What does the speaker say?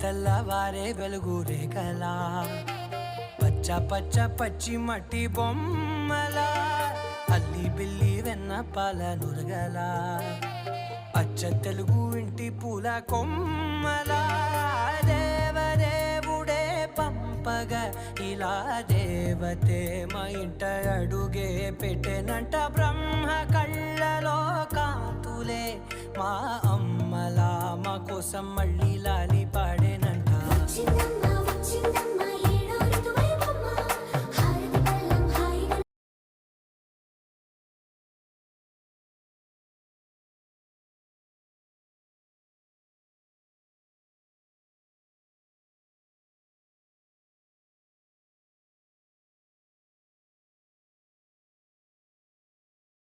తెల్లవారే వెలుగు రేఖలా పచ్చ పచ్చ పచ్చి మట్టి బొమ్మలా అల్లి బిల్లి వెన్న పాల నురగలా అచ్చ తెలుగు ఇంటి పూల కొమ్మలా దేవదేవుడే పంపగా ఇలా దేవతే మా ఇంట అడుగే పెట్టెనంట బ్రహ్మ కళ్ళలో కాంతులే మా అమ్మలా మా కోసం మళ్ళీ లాలి పాడేనంట.